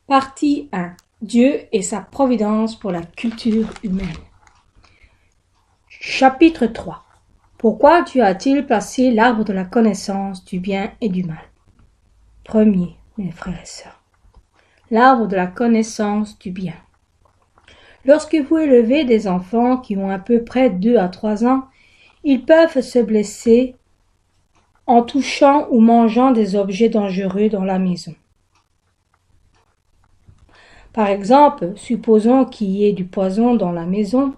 Partie 1. Dieu et sa providence pour la culture humaine. Chapitre 3. Pourquoi Dieu a-t-il placé l'arbre de la connaissance du bien et du mal? Premier, mes frères et sœurs. L'arbre de la connaissance du bien. Lorsque vous élevez des enfants qui ont à peu près 2 à 3 ans, ils peuvent se blesser en touchant ou mangeant des objets dangereux dans la maison. Par exemple, supposons qu'il y ait du poison dans la maison.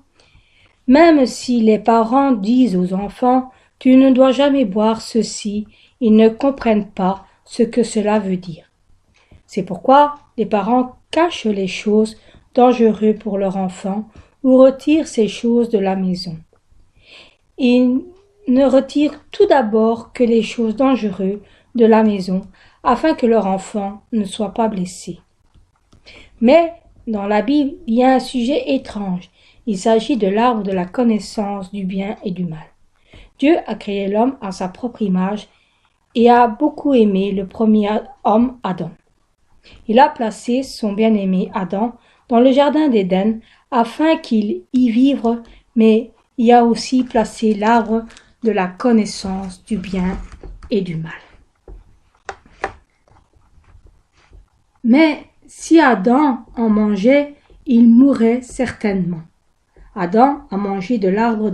Même si les parents disent aux enfants « Tu ne dois jamais boire ceci », ils ne comprennent pas ce que cela veut dire. C'est pourquoi les parents cachent les choses dangereuses pour leur enfant ou retirent ces choses de la maison. Ils ne retirent tout d'abord que les choses dangereuses de la maison afin que leur enfant ne soit pas blessé. Mais dans la Bible, il y a un sujet étrange. Il s'agit de l'arbre de la connaissance du bien et du mal. Dieu a créé l'homme à sa propre image et a beaucoup aimé le premier homme, Adam. Il a placé son bien-aimé Adam dans le jardin d'Éden afin qu'il y vive, mais il a aussi placé l'arbre de la connaissance du bien et du mal. Mais si Adam en mangeait, il mourrait certainement. Adam a mangé de l'arbre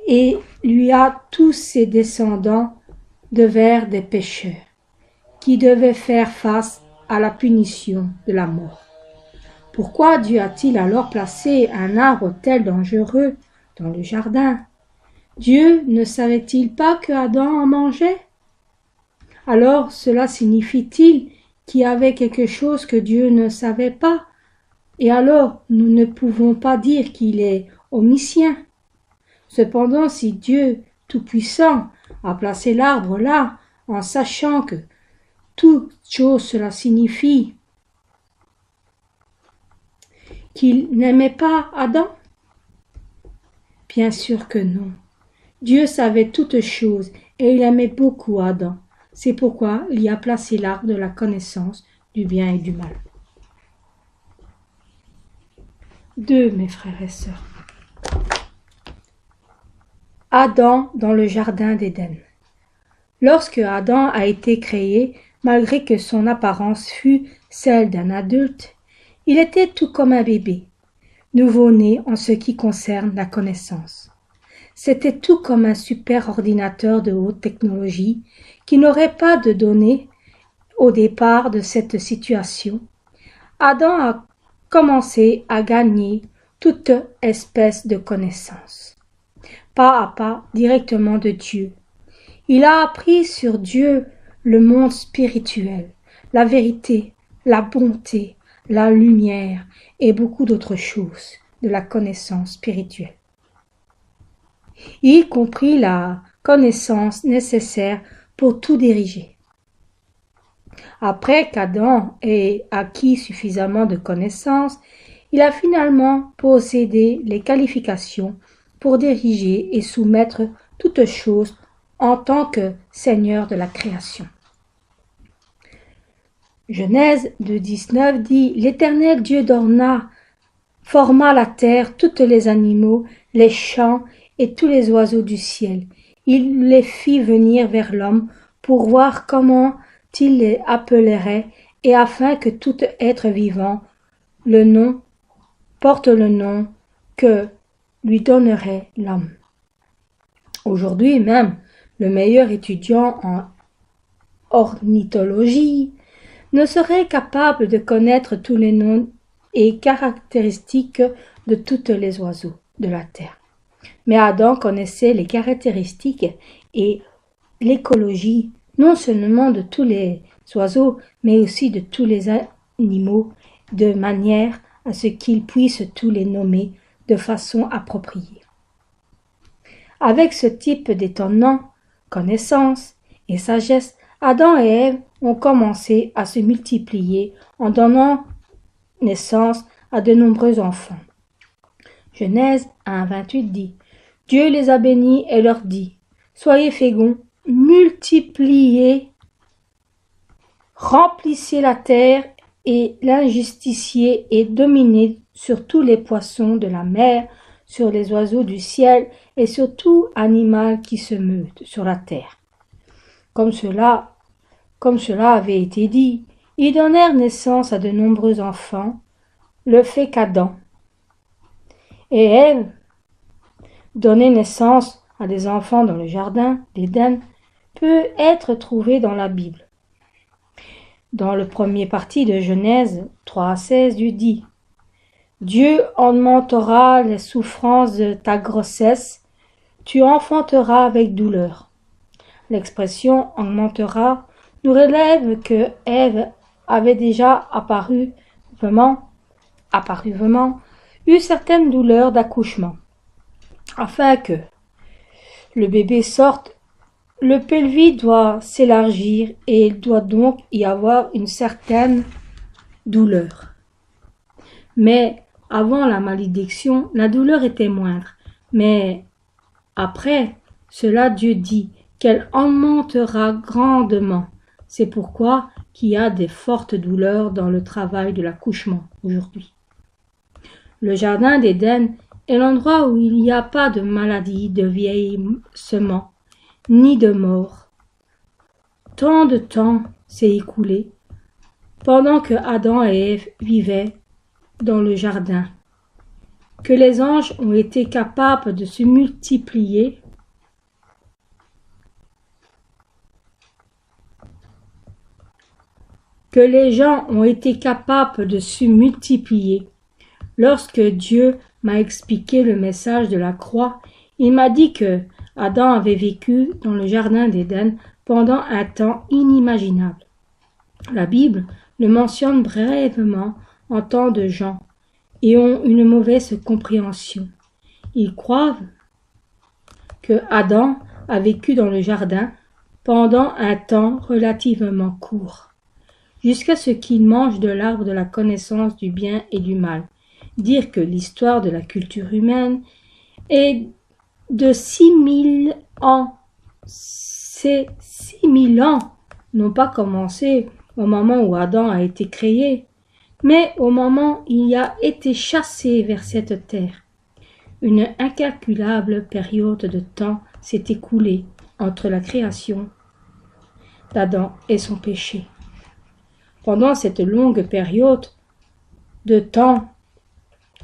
et lui a tous ses descendants devinrent des pécheurs, qui devaient faire face à la punition de la mort. Pourquoi Dieu a-t-il alors placé un arbre tel dangereux dans le jardin? Dieu ne savait-il pas que Adam en mangeait? Alors cela signifie-t-il qu'il y avait quelque chose que Dieu ne savait pas? Et alors nous ne pouvons pas dire qu'il est omniscient. Cependant, si Dieu Tout-Puissant a placé l'arbre là, en sachant que toute chose cela signifie qu'il n'aimait pas Adam? Bien sûr que non. Dieu savait toutes choses et il aimait beaucoup Adam. C'est pourquoi il y a placé l'arbre de la connaissance du bien et du mal. 2, mes frères et sœurs. Adam dans le jardin d'Éden. Lorsque Adam a été créé, malgré que son apparence fût celle d'un adulte, il était tout comme un bébé, nouveau-né en ce qui concerne la connaissance. C'était tout comme un super ordinateur de haute technologie qui n'aurait pas de données au départ de cette situation. Adam a commencé à gagner toute espèce de connaissance, pas à pas directement de Dieu. Il a appris sur Dieu le monde spirituel, la vérité, la bonté, la lumière et beaucoup d'autres choses de la connaissance spirituelle, y compris la connaissance nécessaire pour tout diriger. Après qu'Adam ait acquis suffisamment de connaissances, il a finalement possédé les qualifications pour diriger et soumettre toutes choses en tant que Seigneur de la création. Genèse 2,19 dit « L'Éternel Dieu forma la terre, tous les animaux, les champs et tous les oiseaux du ciel. Il les fit venir vers l'homme pour voir comment il les appellerait et afin que tout être vivant porte le nom que lui donnerait l'homme. » Aujourd'hui même, le meilleur étudiant en ornithologie ne serait capable de connaître tous les noms et caractéristiques de tous les oiseaux de la terre. Mais Adam connaissait les caractéristiques et l'écologie non seulement de tous les oiseaux, mais aussi de tous les animaux, de manière à ce qu'il puisse tous les nommer de façon appropriée. Avec ce type d'étonnante connaissance et sagesse, Adam et Ève ont commencé à se multiplier en donnant naissance à de nombreux enfants. Genèse 1,28 dit « Dieu les a bénis et leur dit « Soyez féconds, multipliez, remplissez la terre et l'injusticié est dominé sur tous les poissons de la mer, sur les oiseaux du ciel et sur tout animal qui se meut sur la terre. Comme cela avait été dit, ils donnèrent naissance à de nombreux enfants, le fait qu'Adam et Ève donnaient naissance à des enfants dans le jardin d'Éden peut être trouvé dans la Bible. Dans le premier parti de Genèse 3:16, Dieu dit « Dieu augmentera les souffrances de ta grossesse, tu enfanteras avec douleur. » L'expression « augmentera » nous relève que Ève avait déjà apparuvement eu certaines douleurs d'accouchement. Afin que le bébé sorte, le pelvis doit s'élargir et il doit donc y avoir une certaine douleur. Mais avant la malédiction, la douleur était moindre. Mais après cela, Dieu dit qu'elle augmentera grandement. C'est pourquoi qu'il y a des fortes douleurs dans le travail de l'accouchement aujourd'hui. Le jardin d'Éden est l'endroit où il n'y a pas de maladie, de vieillissement, ni de mort. Tant de temps s'est écoulé pendant que Adam et Ève vivaient dans le jardin, que les anges ont été capables de se multiplier Lorsque Dieu m'a expliqué le message de la croix, il m'a dit que Adam avait vécu dans le jardin d'Éden pendant un temps inimaginable. La Bible le mentionne brièvement en tant de gens et ont une mauvaise compréhension. Ils croient que Adam a vécu dans le jardin pendant un temps relativement court, jusqu'à ce qu'il mange de l'arbre de la connaissance du bien et du mal. Dire que l'histoire de la culture humaine est de 6000 ans. Ces 6000 ans n'ont pas commencé au moment où Adam a été créé, mais au moment où il a été chassé vers cette terre. Une incalculable période de temps s'est écoulée entre la création d'Adam et son péché. Pendant cette longue période de temps,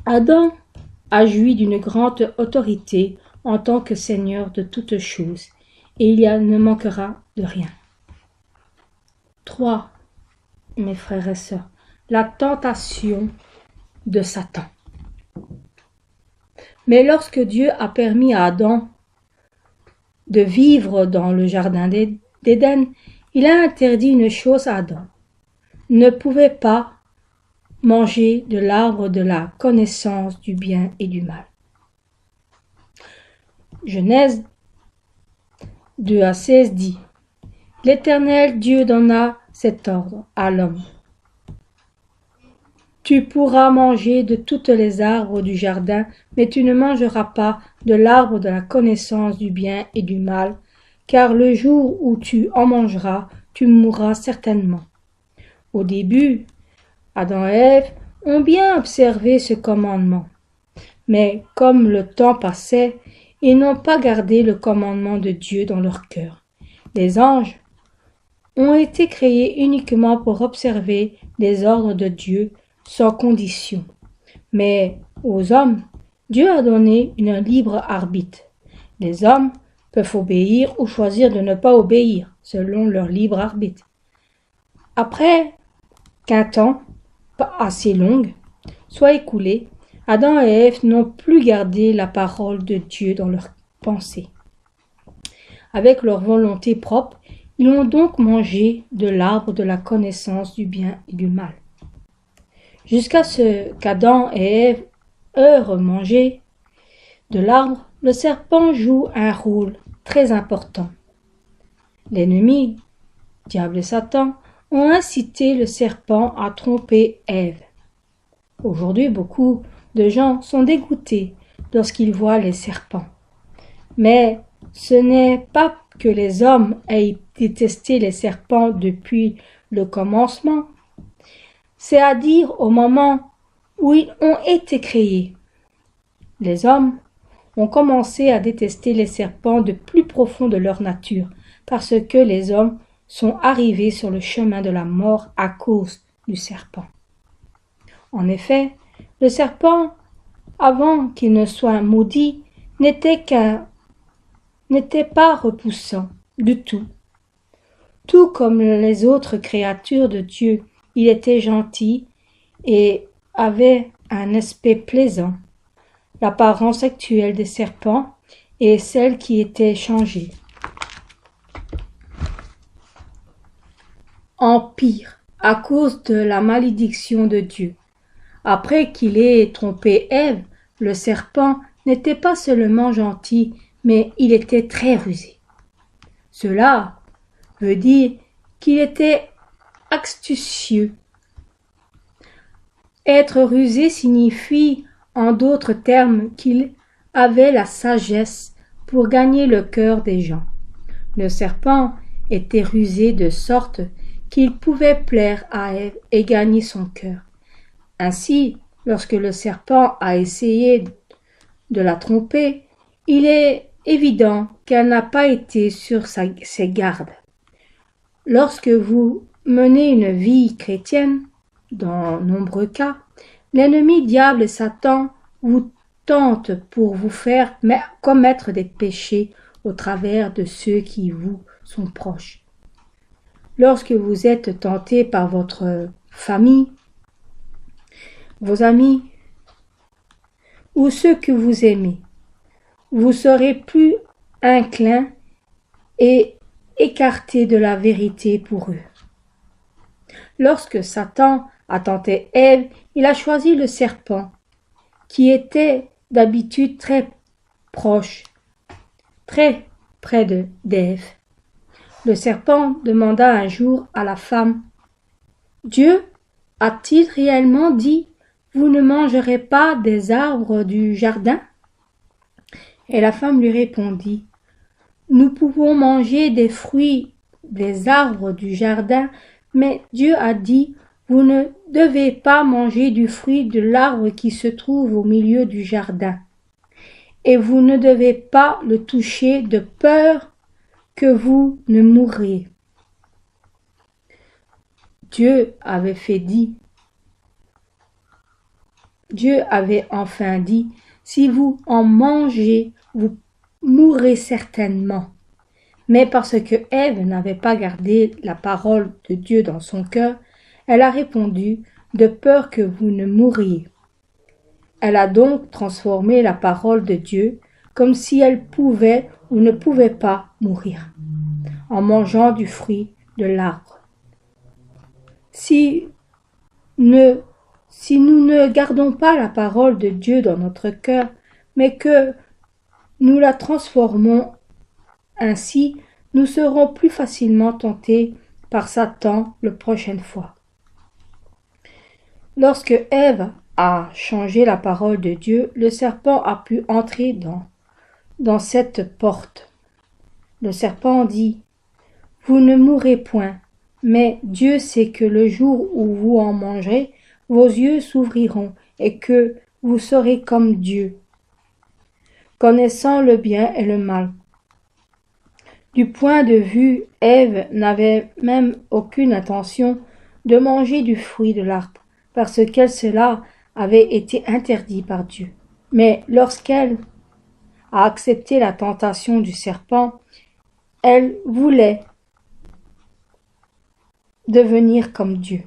Adam a joui d'une grande autorité en tant que Seigneur de toutes choses, et il ne manquera de rien. 3. Mes frères et sœurs, la tentation de Satan. Mais lorsque Dieu a permis à Adam de vivre dans le jardin d'Éden, il a interdit une chose à Adam. Ne pouvait pas manger de l'arbre de la connaissance du bien et du mal. Genèse 2:16 dit « L'Éternel Dieu donna cet ordre à l'homme. Tu pourras manger de tous les arbres du jardin, mais tu ne mangeras pas de l'arbre de la connaissance du bien et du mal, car le jour où tu en mangeras, tu mourras certainement. » Au début, Adam et Ève ont bien observé ce commandement. Mais comme le temps passait, ils n'ont pas gardé le commandement de Dieu dans leur cœur. Les anges ont été créés uniquement pour observer les ordres de Dieu sans condition. Mais aux hommes, Dieu a donné un libre arbitre. Les hommes peuvent obéir ou choisir de ne pas obéir, selon leur libre arbitre. Après qu'un temps pas assez long soit écoulé, Adam et Ève n'ont plus gardé la parole de Dieu dans leurs pensées. Avec leur volonté propre, ils ont donc mangé de l'arbre de la connaissance du bien et du mal. Jusqu'à ce qu'Adam et Ève eurent mangé de l'arbre, le serpent joue un rôle très important. L'ennemi, diable et Satan, ont incité le serpent à tromper Ève. Aujourd'hui, beaucoup de gens sont dégoûtés lorsqu'ils voient les serpents. Mais ce n'est pas que les hommes aient détesté les serpents depuis le commencement. c'est-à-dire au moment où ils ont été créés. Les hommes ont commencé à détester les serpents de plus profond de leur nature, parce que les hommes sont arrivés sur le chemin de la mort à cause du serpent. En effet, le serpent, avant qu'il ne soit maudit, n'était pas repoussant du tout. Tout comme les autres créatures de Dieu, il était gentil et avait un aspect plaisant. L'apparence actuelle des serpents est celle qui était changée en pire à cause de la malédiction de Dieu. Après qu'il ait trompé Ève, le serpent n'était pas seulement gentil, mais il était très rusé. Cela veut dire qu'il était astucieux. Être rusé signifie, en d'autres termes, qu'il avait la sagesse pour gagner le cœur des gens. Le serpent était rusé de sorte qu'il pouvait plaire à Ève et gagner son cœur. Ainsi, lorsque le serpent a essayé de la tromper, il est évident qu'elle n'a pas été sur ses gardes. Lorsque vous menez une vie chrétienne, dans nombreux cas, l'ennemi diable Satan vous tente pour vous faire commettre des péchés au travers de ceux qui vous sont proches. Lorsque vous êtes tenté par votre famille, vos amis ou ceux que vous aimez, vous serez plus inclin et écarté de la vérité pour eux. Lorsque Satan a tenté Ève, il a choisi le serpent, qui était d'habitude très proche, très près d'Ève. Le serpent demanda un jour à la femme: « Dieu a-t-il réellement dit: vous ne mangerez pas des arbres du jardin ?» Et la femme lui répondit: « Nous pouvons manger des fruits des arbres du jardin, mais Dieu a dit: vous ne devez pas manger du fruit de l'arbre qui se trouve au milieu du jardin, et vous ne devez pas le toucher de peur que vous ne mourriez. » Dieu avait enfin dit: « Si vous en mangez, vous mourrez certainement. » Mais parce que Ève n'avait pas gardé la parole de Dieu dans son cœur, elle a répondu: « De peur que vous ne mouriez. » Elle a donc transformé la parole de Dieu comme si elle pouvait ou ne pouvait pas mourir, en mangeant du fruit de l'arbre. Si nous ne gardons pas la parole de Dieu dans notre cœur, mais que nous la transformons ainsi, nous serons plus facilement tentés par Satan la prochaine fois. Lorsque Ève a changé la parole de Dieu, le serpent a pu entrer dans cette porte. Le serpent dit: « Vous ne mourrez point, mais Dieu sait que le jour où vous en mangerez, vos yeux s'ouvriront et que vous serez comme Dieu, connaissant le bien et le mal. » Du point de vue, Ève n'avait même aucune intention de manger du fruit de l'arbre, parce que cela avait été interdit par Dieu. Mais lorsqu'elle a accepté la tentation du serpent, elle voulait devenir comme Dieu.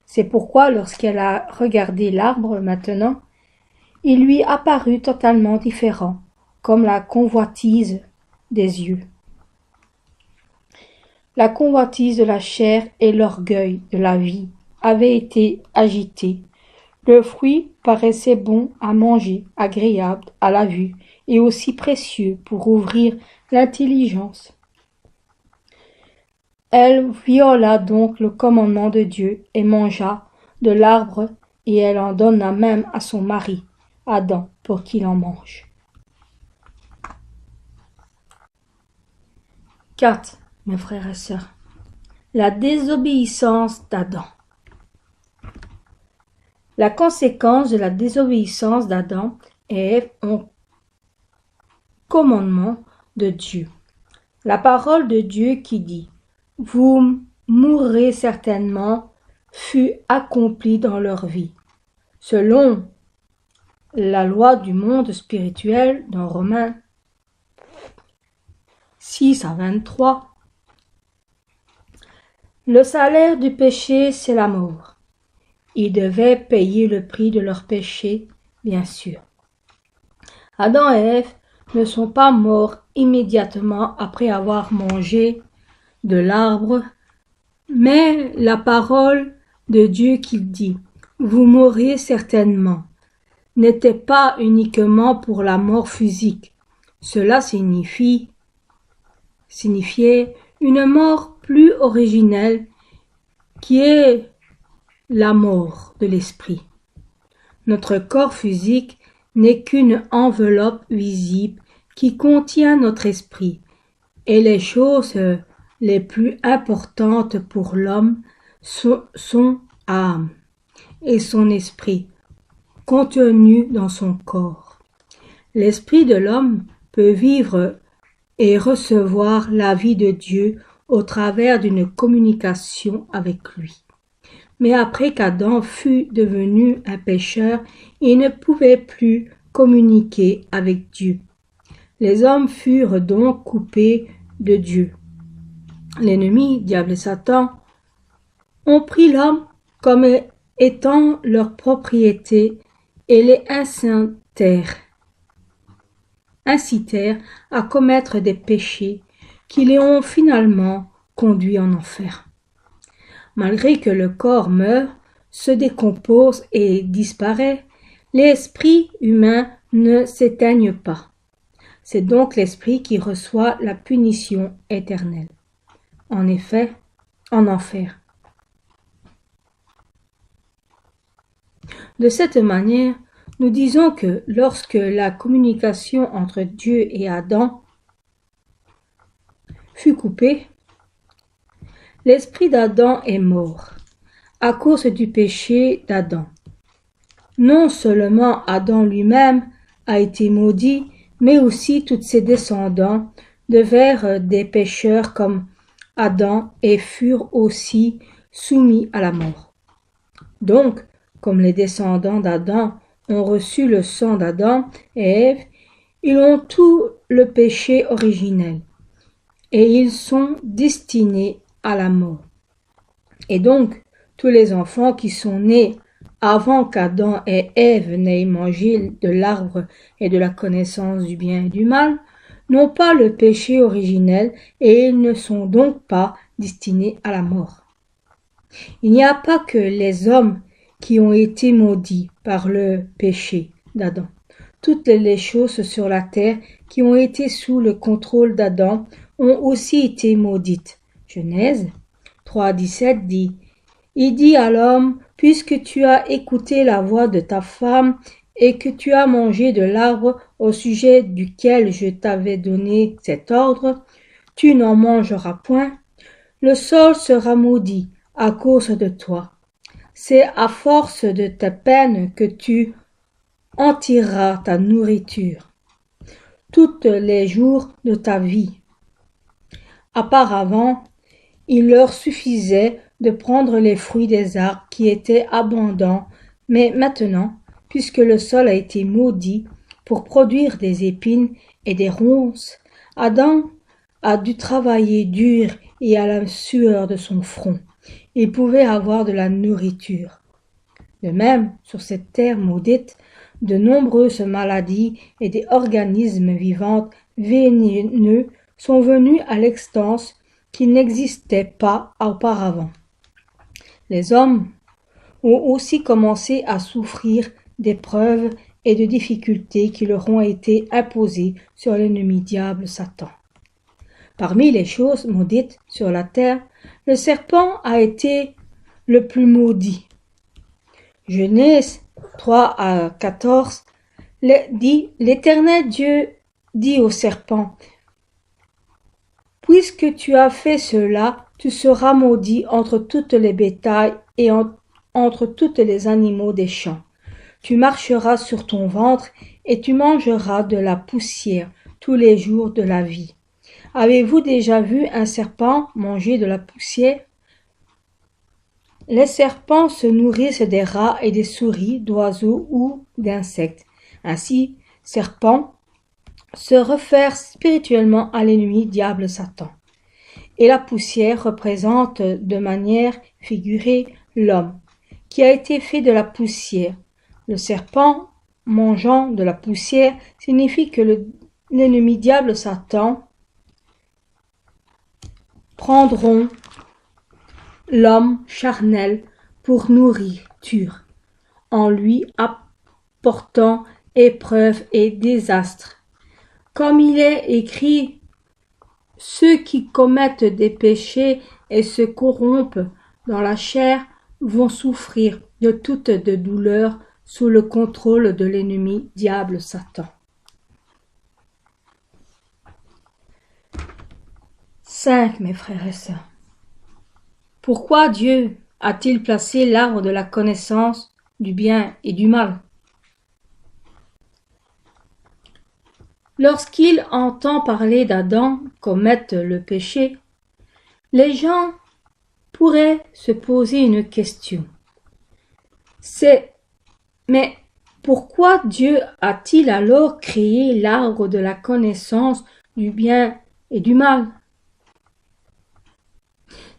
C'est pourquoi lorsqu'elle a regardé l'arbre maintenant, il lui apparut totalement différent, comme la convoitise des yeux. La convoitise de la chair et l'orgueil de la vie avaient été agités. Le fruit paraissait bon à manger, agréable à la vue et aussi précieux pour ouvrir l'intelligence. Elle viola donc le commandement de Dieu et mangea de l'arbre, et elle en donna même à son mari, Adam, pour qu'il en mange. 4. Mes frères et sœurs, la désobéissance d'Adam. la conséquence de la désobéissance d'Adam et Ève au commandement de Dieu. La parole de Dieu qui dit « Vous mourrez certainement » fut accomplie dans leur vie, selon la loi du monde spirituel dans Romains 6 à 23. Le salaire du péché, c'est la mort. Ils devaient payer le prix de leur péché, bien sûr. Adam et Ève ne sont pas morts immédiatement après avoir mangé de l'arbre, mais la parole de Dieu qui dit « Vous mourrez certainement » n'était pas uniquement pour la mort physique. Cela signifiait une mort plus originelle qui est la mort de l'esprit. Notre corps physique n'est qu'une enveloppe visible qui contient notre esprit, et les choses les plus importantes pour l'homme sont son âme et son esprit, contenus dans son corps. L'esprit de l'homme peut vivre et recevoir la vie de Dieu au travers d'une communication avec lui. Mais après qu'Adam fut devenu un pécheur, il ne pouvait plus communiquer avec Dieu. Les hommes furent donc coupés de Dieu. L'ennemi, diable et Satan, ont pris l'homme comme étant leur propriété et les incitèrent à commettre des péchés qui les ont finalement conduits en enfer. Malgré que le corps meurt, se décompose et disparaît, l'esprit humain ne s'éteigne pas. C'est donc l'esprit qui reçoit la punition éternelle. En effet, en enfer. De cette manière, nous disons que lorsque la communication entre Dieu et Adam fut coupée, l'esprit d'Adam est mort, à cause du péché d'Adam. Non seulement Adam lui-même a été maudit, mais aussi tous ses descendants devinrent des pécheurs comme Adam et furent aussi soumis à la mort. Donc, comme les descendants d'Adam ont reçu le sang d'Adam et Ève, ils ont tout le péché originel, et ils sont destinés à la mort. Et donc, tous les enfants qui sont nés avant qu'Adam et Ève n'aient mangé de l'arbre et de la connaissance du bien et du mal, n'ont pas le péché originel et ils ne sont donc pas destinés à la mort. Il n'y a pas que les hommes qui ont été maudits par le péché d'Adam. Toutes les choses sur la terre qui ont été sous le contrôle d'Adam ont aussi été maudites. Genèse 3,17 dit « Il dit à l'homme, puisque tu as écouté la voix de ta femme et que tu as mangé de l'arbre au sujet duquel je t'avais donné cet ordre, tu n'en mangeras point, le sol sera maudit à cause de toi. C'est à force de tes peines que tu en tireras ta nourriture, tous les jours de ta vie. » Auparavant, il leur suffisait de prendre les fruits des arbres qui étaient abondants, mais maintenant, puisque le sol a été maudit pour produire des épines et des ronces, Adam a dû travailler dur et à la sueur de son front. Il pouvait avoir de la nourriture. De même, sur cette terre maudite, de nombreuses maladies et des organismes vivants vénéneux sont venus à l'existence qui n'existait pas auparavant. Les hommes ont aussi commencé à souffrir d'épreuves et de difficultés qui leur ont été imposées sur l'ennemi diable Satan. Parmi les choses maudites sur la terre, le serpent a été le plus maudit. Genèse 3 à 14 dit « L'Éternel Dieu dit au serpent, « Puisque tu as fait cela, tu seras maudit entre toutes les bétails et entre tous les animaux des champs. Tu marcheras sur ton ventre et tu mangeras de la poussière tous les jours de la vie. Avez-vous déjà vu un serpent manger de la poussière? Les serpents se nourrissent des rats et des souris, d'oiseaux ou d'insectes. Ainsi, serpent se réfère spirituellement à l'ennemi diable Satan. Et la poussière représente de manière figurée l'homme, qui a été fait de la poussière. Le serpent mangeant de la poussière signifie que l'ennemi diable Satan prendront l'homme charnel pour nourriture, en lui apportant épreuves et désastres. Comme il est écrit, ceux qui commettent des péchés et se corrompent dans la chair vont souffrir de toutes de douleurs sous le contrôle de l'ennemi diable Satan. 5, mes frères et sœurs. Pourquoi Dieu a-t-il placé l'arbre de la connaissance du bien et du mal? Lorsqu'il entend parler d'Adam commettre le péché, les gens pourraient se poser une question. Mais pourquoi Dieu a-t-il alors créé l'arbre de la connaissance du bien et du mal?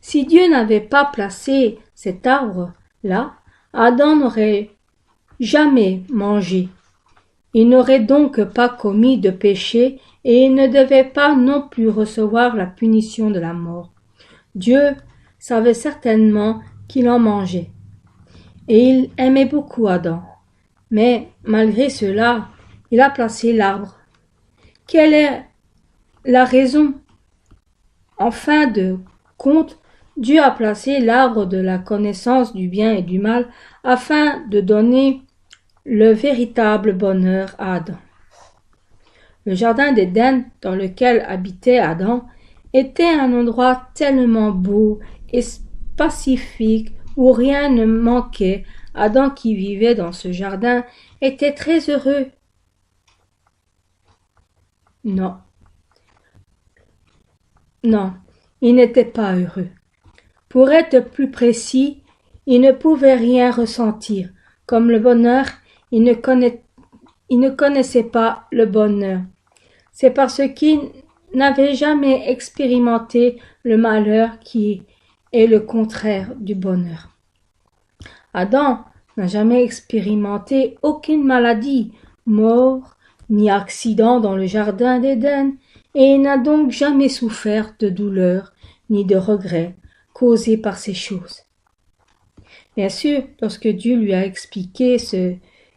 Si Dieu n'avait pas placé cet arbre-là, Adam n'aurait jamais mangé. Il n'aurait donc pas commis de péché et il ne devait pas non plus recevoir la punition de la mort. Dieu savait certainement qu'il en mangeait. Et il aimait beaucoup Adam. Mais malgré cela, il a placé l'arbre. Quelle est la raison? En fin de compte, Dieu a placé l'arbre de la connaissance du bien et du mal afin de donner le véritable bonheur à Adam. Le jardin d'Éden dans lequel habitait Adam était un endroit tellement beau et pacifique où rien ne manquait. Adam qui vivait dans ce jardin était très heureux. Non, il n'était pas heureux. Pour être plus précis, il ne pouvait rien ressentir. Comme le bonheur, il ne connaissait pas le bonheur. C'est parce qu'il n'avait jamais expérimenté le malheur qui est le contraire du bonheur. Adam n'a jamais expérimenté aucune maladie, mort, ni accident dans le jardin d'Éden, et il n'a donc jamais souffert de douleur ni de regrets causés par ces choses. Bien sûr, lorsque Dieu lui a expliqué ce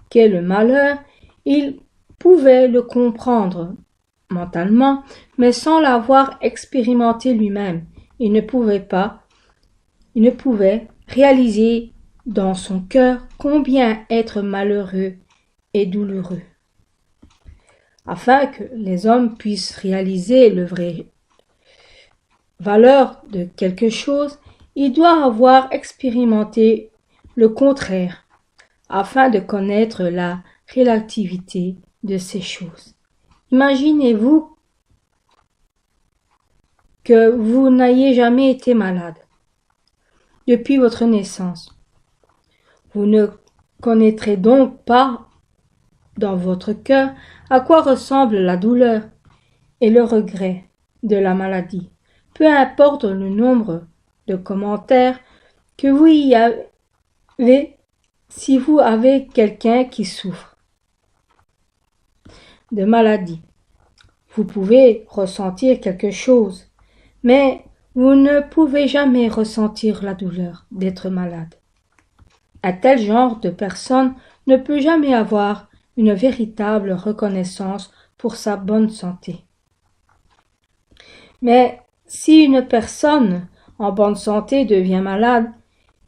qu'est le malheur, il pouvait le comprendre mentalement, mais sans l'avoir expérimenté lui-même. Il ne pouvait réaliser dans son cœur combien être malheureux et douloureux. Afin que les hommes puissent réaliser le vrai valeur de quelque chose, il doit avoir expérimenté le contraire, afin de connaître la relativité de ces choses. Imaginez-vous que vous n'ayez jamais été malade depuis votre naissance. Vous ne connaîtrez donc pas dans votre cœur à quoi ressemble la douleur et le regret de la maladie. Peu importe le nombre de commentaires que vous y avez, si vous avez quelqu'un qui souffre de maladie, vous pouvez ressentir quelque chose, mais vous ne pouvez jamais ressentir la douleur d'être malade. Un tel genre de personne ne peut jamais avoir une véritable reconnaissance pour sa bonne santé. Mais si une personne en bonne santé devient malade,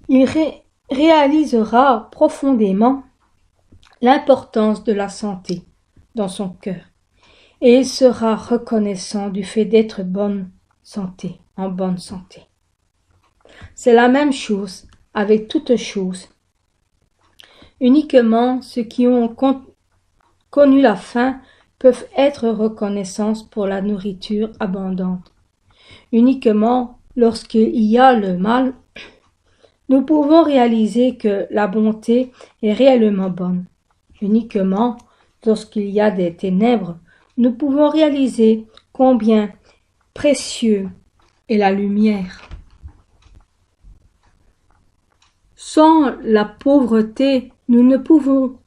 il réalisera profondément l'importance de la santé dans son cœur et il sera reconnaissant du fait d'être en bonne santé. C'est la même chose avec toute chose Uniquement ceux qui ont connu la faim peuvent être reconnaissants pour la nourriture abondante. Uniquement lorsqu'il y a le mal, nous pouvons réaliser que la bonté est réellement bonne. Uniquement lorsqu'il y a des ténèbres, nous pouvons réaliser combien précieux est la lumière. Sans la pauvreté, nous ne pouvons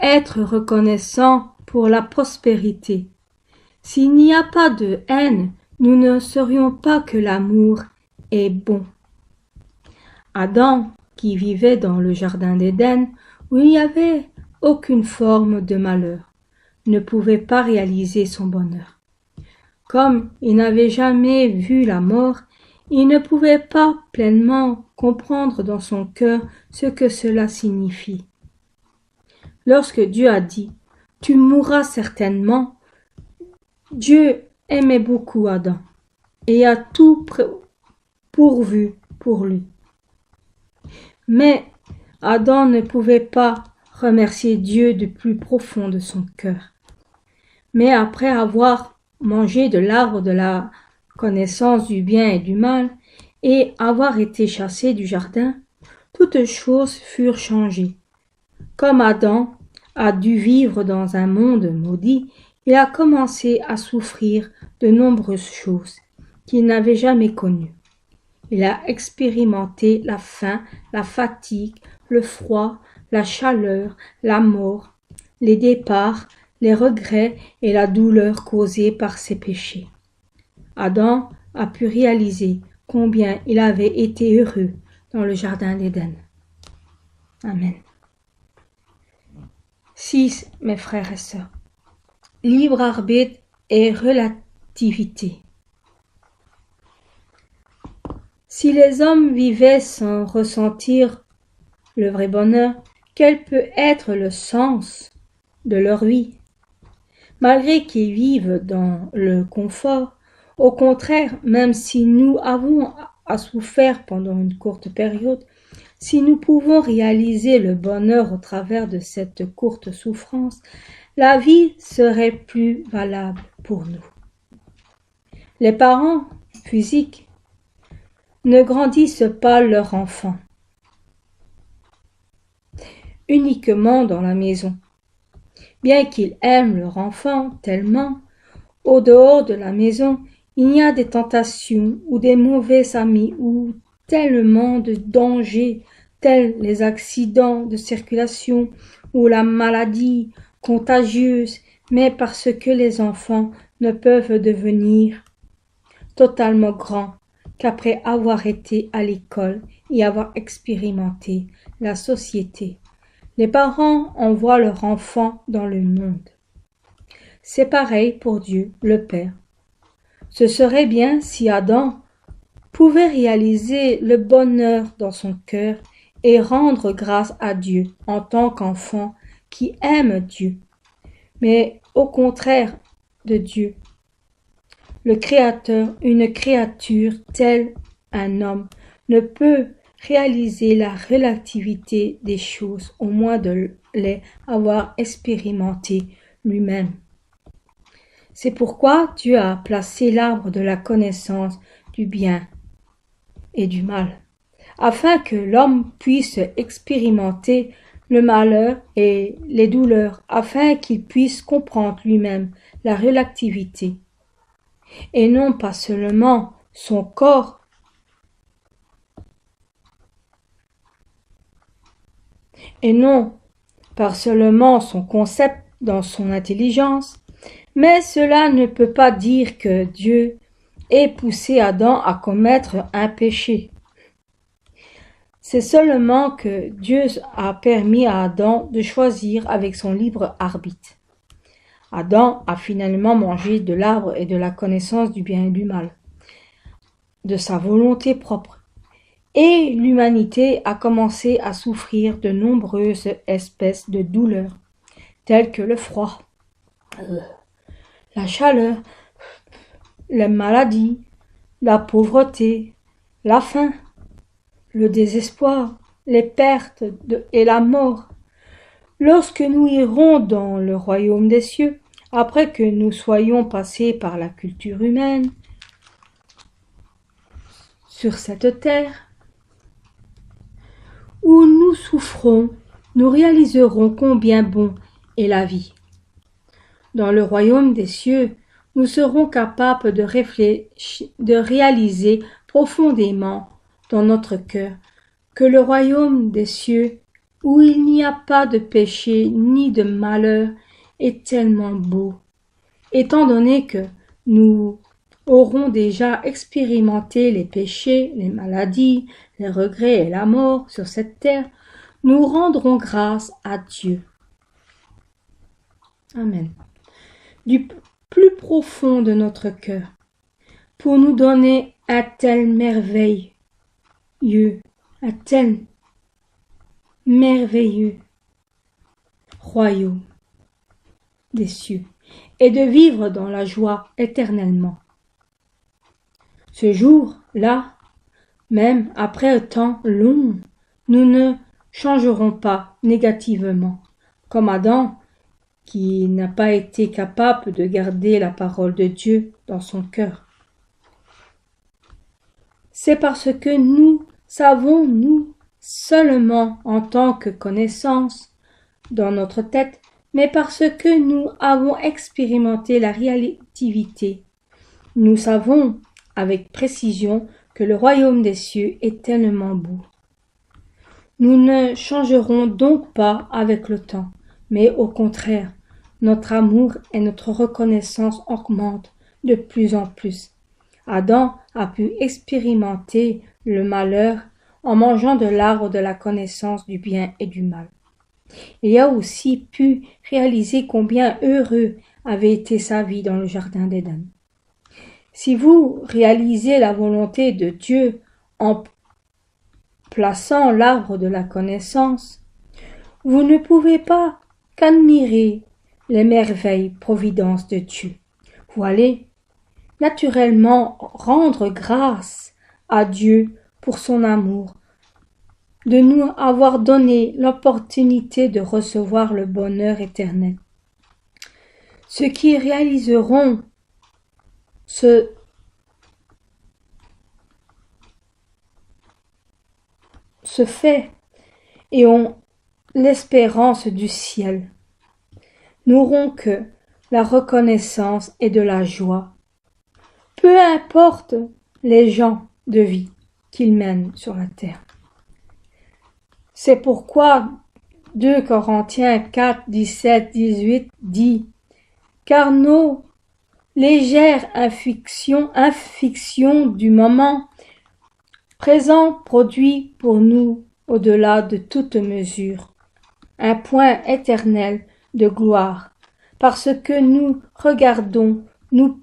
être reconnaissants pour la prospérité. S'il n'y a pas de haine, nous ne saurions pas que l'amour est bon. Adam, qui vivait dans le jardin d'Éden, où il n'y avait aucune forme de malheur, ne pouvait pas réaliser son bonheur. Comme il n'avait jamais vu la mort, il ne pouvait pas pleinement comprendre dans son cœur ce que cela signifie. Lorsque Dieu a dit « Tu mourras certainement », Dieu aimait beaucoup Adam et a tout pourvu pour lui. Mais Adam ne pouvait pas remercier Dieu du plus profond de son cœur. Mais après avoir mangé de l'arbre de la connaissance du bien et du mal, et avoir été chassé du jardin, toutes choses furent changées. Comme Adam a dû vivre dans un monde maudit, il a commencé à souffrir de nombreuses choses qu'il n'avait jamais connues. Il a expérimenté la faim, la fatigue, le froid, la chaleur, la mort, les départs, les regrets et la douleur causée par ses péchés. Adam a pu réaliser combien il avait été heureux dans le jardin d'Éden. Amen. 6. Mes frères et sœurs. Libre arbitre et relativité. Si les hommes vivaient sans ressentir le vrai bonheur, quel peut être le sens de leur vie? Malgré qu'ils vivent dans le confort, au contraire, même si nous avons à souffrir pendant une courte période, si nous pouvons réaliser le bonheur au travers de cette courte souffrance, la vie serait plus valable pour nous. Les parents physiques ne grandissent pas leur enfant uniquement dans la maison. Bien qu'ils aiment leur enfant tellement, au dehors de la maison, il y a des tentations ou des mauvais amis ou tellement de dangers tels les accidents de circulation ou la maladie contagieuse, mais parce que les enfants ne peuvent devenir totalement grands qu'après avoir été à l'école et avoir expérimenté la société. Les parents envoient leurs enfants dans le monde. C'est pareil pour Dieu, le Père. Ce serait bien si Adam pouvait réaliser le bonheur dans son cœur et rendre grâce à Dieu en tant qu'enfant qui aime Dieu. Mais au contraire de Dieu, le Créateur, une créature telle un homme, ne peut réaliser la relativité des choses, au moins de les avoir expérimentées lui-même. C'est pourquoi Dieu a placé l'arbre de la connaissance du bien et du mal, afin que l'homme puisse expérimenter le malheur et les douleurs, afin qu'il puisse comprendre lui-même la relativité, et non pas seulement son corps, et non pas seulement son concept dans son intelligence, mais cela ne peut pas dire que Dieu ait poussé Adam à commettre un péché. C'est seulement que Dieu a permis à Adam de choisir avec son libre arbitre. Adam a finalement mangé de l'arbre et de la connaissance du bien et du mal, de sa volonté propre, et l'humanité a commencé à souffrir de nombreuses espèces de douleurs, telles que le froid, la chaleur, les maladies, la pauvreté, la faim, le désespoir, les pertes et la mort, Lorsque nous irons dans le royaume des cieux, après que nous soyons passés par la culture humaine sur cette terre, où nous souffrons, nous réaliserons combien bon est la vie. Dans le royaume des cieux, nous serons capables de réaliser profondément dans notre cœur que le royaume des cieux, où il n'y a pas de péché ni de malheur, est tellement beau, étant donné que nous aurons déjà expérimenté les péchés, les maladies, les regrets et la mort sur cette terre, nous rendrons grâce à Dieu. Amen. Du plus profond de notre cœur, pour nous donner un tel merveilleux royaume des cieux, et de vivre dans la joie éternellement. Ce jour-là, même après un temps long, nous ne changerons pas négativement, comme Adam, qui n'a pas été capable de garder la parole de Dieu dans son cœur. C'est parce que nous savons, nous, seulement en tant que connaissance dans notre tête, mais parce que nous avons expérimenté la relativité. Nous savons avec précision que le royaume des cieux est tellement beau. Nous ne changerons donc pas avec le temps, mais au contraire, notre amour et notre reconnaissance augmentent de plus en plus. Adam a pu expérimenter le malheur en mangeant de l'arbre de la connaissance du bien et du mal. Il a aussi pu réaliser combien heureux avait été sa vie dans le jardin d'Éden. Si vous réalisez la volonté de Dieu en plaçant l'arbre de la connaissance, vous ne pouvez pas qu'admirer les merveilles providence de Dieu. Vous allez naturellement rendre grâce à Dieu pour son amour, de nous avoir donné l'opportunité de recevoir le bonheur éternel. Ceux qui réaliseront ce fait et ont l'espérance du ciel n'auront que la reconnaissance et de la joie, peu importe les gens de vie qu'ils mènent sur la terre. C'est pourquoi 2 Corinthiens 4, 17, 18 dit « Car nos légères afflictions du moment présent produit pour nous, au-delà de toute mesure, un point éternel de gloire, parce que nous regardons non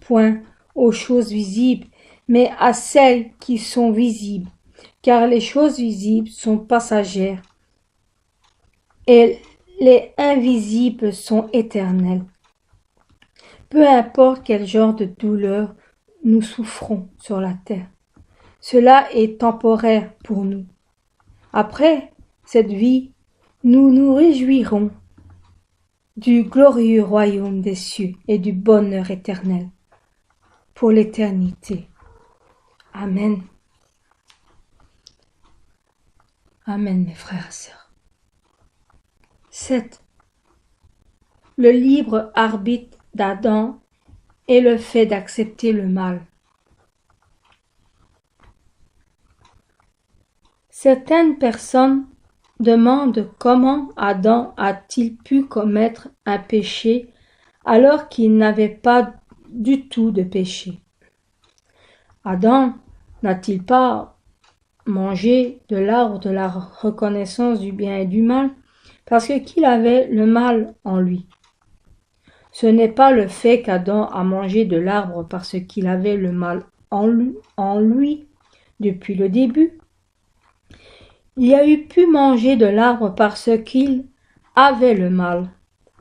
point aux choses visibles, mais à celles qui sont visibles, car les choses visibles sont passagères et les invisibles sont éternelles. Peu importe quel genre de douleur nous souffrons sur la terre, cela est temporaire pour nous. Après cette vie, nous nous réjouirons du glorieux royaume des cieux et du bonheur éternel pour l'éternité. Amen. Amen, mes frères et sœurs. 7. Le libre arbitre d'Adam et le fait d'accepter le mal. Certaines personnes demandent comment Adam a-t-il pu commettre un péché alors qu'il n'avait pas du tout de péché. Adam n'a-t-il pas mangé de l'arbre de la reconnaissance du bien et du mal parce qu'il avait le mal en lui? Ce n'est pas le fait qu'Adam a mangé de l'arbre parce qu'il avait le mal en lui depuis le début. Il a eu pu manger de l'arbre parce qu'il avait le mal,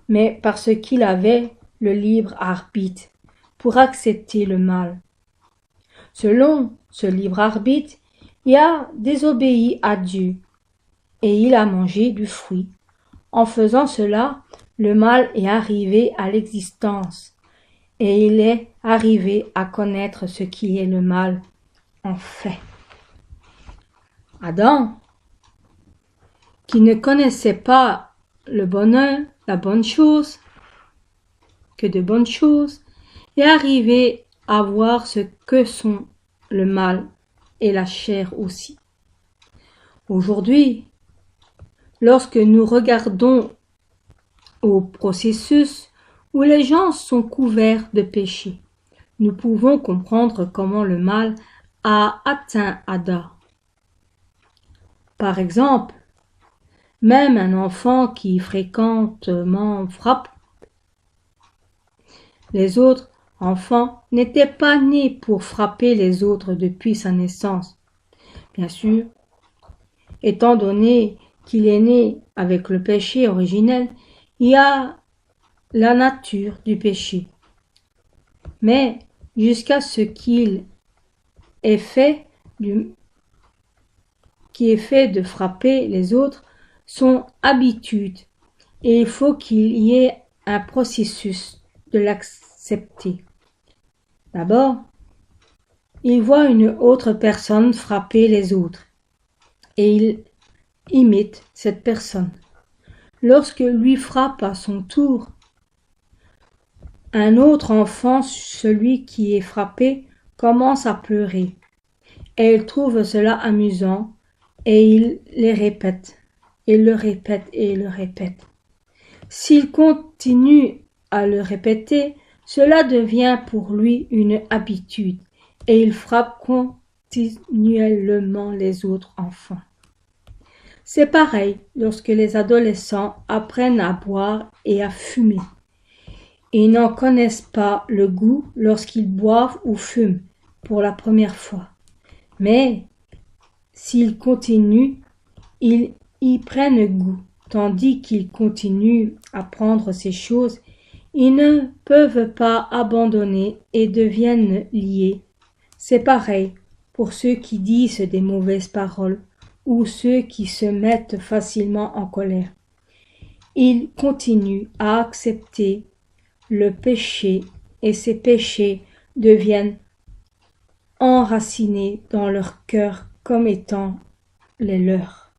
mais parce qu'il avait le libre arbitre pour accepter le mal. Selon ce libre arbitre, il a désobéi à Dieu. et il a mangé du fruit. En faisant cela, le mal est arrivé à l'existence et il est arrivé à connaître ce qui est le mal en fait. Adam, qui ne connaissait pas le bonheur, la bonne chose, que de bonnes choses, est arrivé à voir ce que sont le mal et la chair aussi. Aujourd'hui, lorsque nous regardons au processus où les gens sont couverts de péché, nous pouvons comprendre comment le mal a atteint Adam. Par exemple, même un enfant qui fréquemment frappe les autres enfants n'était pas né pour frapper les autres depuis sa naissance. Bien sûr, étant donné qu'il est né avec le péché originel, il y a la nature du péché. Mais jusqu'à ce qu'il ait fait de frapper les autres, son habitude, et il faut qu'il y ait un processus de l'accepter. D'abord, il voit une autre personne frapper les autres et il imite cette personne. Lorsque lui frappe à son tour, un autre enfant, celui qui est frappé, commence à pleurer et il trouve cela amusant et il les répète. Il le répète et il le répète. S'il continue à le répéter, cela devient pour lui une habitude et il frappe continuellement les autres enfants. C'est pareil lorsque les adolescents apprennent à boire et à fumer. Ils n'en connaissent pas le goût lorsqu'ils boivent ou fument pour la première fois. Mais s'ils continuent, ils y prennent goût. Tandis qu'ils continuent à prendre ces choses, ils ne peuvent pas abandonner et deviennent liés. C'est pareil pour ceux qui disent des mauvaises paroles ou ceux qui se mettent facilement en colère. Ils continuent à accepter le péché et ces péchés deviennent enracinés dans leur cœur comme étant les leurs.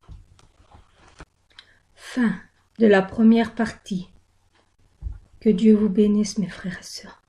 Fin de la première partie. Que Dieu vous bénisse, mes frères et sœurs.